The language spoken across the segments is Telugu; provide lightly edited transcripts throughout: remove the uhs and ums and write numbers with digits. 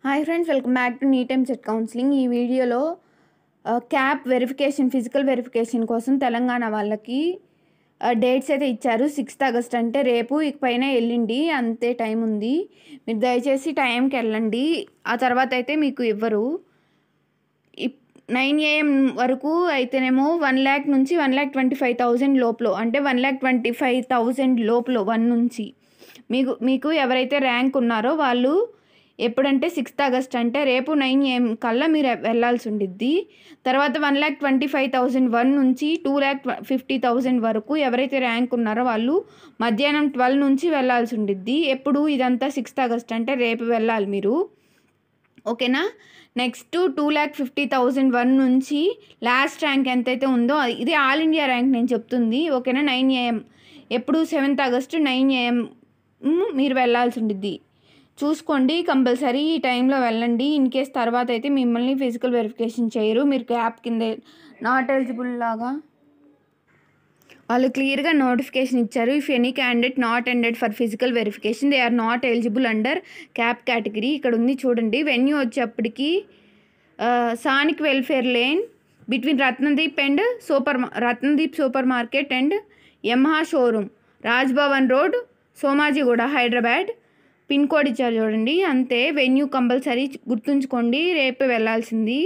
Hi friends, welcome back to NEET EAMCET counselling. ఈ వీడియోలో క్యాప్ వెరిఫికేషన్, ఫిజికల్ వెరిఫికేషన్ కోసం తెలంగాణ వాళ్ళకి డేట్స్ అయితే ఇచ్చారు. 6th August అంటే రేపు, ఇకపైన ఎల్లుండి అంతే టైం ఉంది. మీరు దయచేసి టైంకి వెళ్ళండి. ఆ తర్వాత అయితే మీకు ఇవ్వరు. 9 AM వరకు అయితేనేమో 1 lakh నుంచి 1,25,000 లోపల, అంటే 1,25,000 లోపల 1 నుంచి మీకు ఎవరైతే ర్యాంక్ ఉన్నారో వాళ్ళు ఎప్పుడంటే 6th August అంటే రేపు 9 AM కల్లా మీరు వెళ్ళాల్సి ఉండిద్ది. తర్వాత 1,25,001 నుంచి 2,50,000 వరకు ఎవరైతే ర్యాంక్ ఉన్నారో వాళ్ళు మధ్యాహ్నం 12 నుంచి వెళ్ళాల్సి ఉండిద్ది. ఎప్పుడు ఇదంతా 6th August అంటే రేపు వెళ్ళాలి మీరు, ఓకేనా. నెక్స్ట్ 2,50,001 నుంచి లాస్ట్ ర్యాంక్ ఎంతైతే ఉందో ఇది ఆల్ ఇండియా ర్యాంక్ నేను చెప్తుంది, ఓకేనా. 9 AM ఎప్పుడు 7th August 9 AM మీరు వెళ్ళాల్సి ఉండిద్ది. చూసుకోండి, కంపల్సరీ ఈ టైంలో వెళ్ళండి. ఇన్ కేస్ తర్వాత అయితే మిమ్మల్ని ఫిజికల్ వెరిఫికేషన్ చేయరు, మీరు క్యాప్ కింద నాట్ ఎలిజిబుల్ లాగా వాళ్ళు క్లియర్గా నోటిఫికేషన్ ఇచ్చారు. If any candidate not ended for physical verification they are not eligible under cap category. ఇక్కడ ఉంది చూడండి. వెన్యూ వచ్చేప్పటికి Sainik welfare lane between Ratnadeep super market and Yamaha showroom, Raj Bhavan road, Somajiguda, Hyderabad. Pin code ఇచ్చారు చూడండి, అంతే. వెన్యూ కంపల్సరీ గుర్తుంచుకోండి, రేపు వెళ్ళాల్సింది.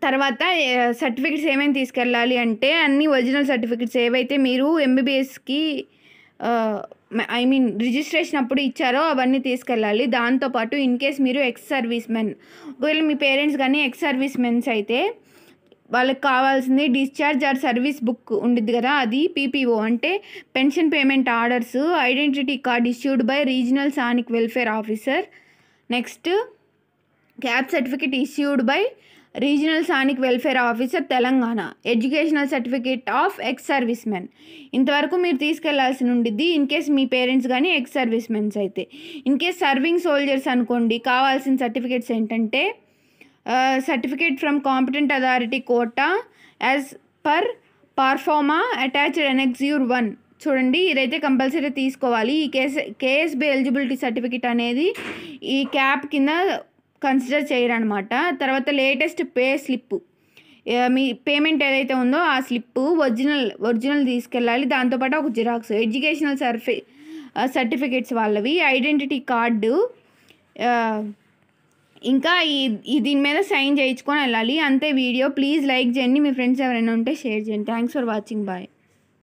తర్వాత సర్టిఫికెట్స్ ఏమేమి తీసుకెళ్ళాలి అంటే అన్ని ఒరిజినల్ సర్టిఫికెట్స్ ఏవైతే మీరు ఎంబీబీఎస్కి రిజిస్ట్రేషన్ అప్పుడు ఇచ్చారో అవన్నీ తీసుకెళ్ళాలి. దాంతోపాటు ఇన్ కేస్ మీరు ఎక్స్ సర్వీస్ మెన్, ఒకవేళ మీ పేరెంట్స్ కానీ ఎక్స్ సర్వీస్ మెన్స్ అయితే వాళ్ళకి కావాల్సింది డిశ్చార్జ్ ఆర్ సర్వీస్ బుక్ ఉండిద్ది కదా, అది పీపీఓ అంటే pension payment orders, identity card issued by regional sainik welfare officer. Next cap certificate issued by regional sainik welfare officer Telangana, educational certificate of ex service men. ఇంతవరకు మీరు తీసుకెళ్లాల్సి ఉండిద్ది ఇన్ కేస్ మీ పేరెంట్స్ కానీ ఎక్స్ సర్వీస్ మెన్స్ అయితే. ఇన్ కేస్ సర్వింగ్ సోల్జర్స్ అనుకోండి, కావాల్సిన సర్టిఫికేట్స్ ఏంటంటే certificate from competent authority quota as per proforma attached annexure 1. చూడండి, ఇదైతే కంపల్సరీ తీసుకోవాలి. ఈ కేఎస్బి ఎలిజిబిలిటీ సర్టిఫికేట్ అనేది ఈ క్యాప్ కింద కన్సిడర్ చేయరనమాట. తర్వాత లేటెస్ట్ పే స్లిప్, మీ పేమెంట్ ఏదైతే ఉందో ఆ స్లిప్ ఒరిజినల్ తీసుకెళ్ళాలి. దాంతోపాటు ఒక జిరాక్స్, ఎడ్యుకేషనల్ సర్టిఫికేట్స్ వాళ్ళవి, ఐడెంటిటీ కార్డు, ఇంకా దీని మీద సైన్ చేయించుకొని వెళ్ళాలి, అంతే. వీడియో ప్లీజ్ లైక్ చేయండి, మీ ఫ్రెండ్స్ ఎవరైనా ఉంటే షేర్ చేయండి. Thanks for watching, bye.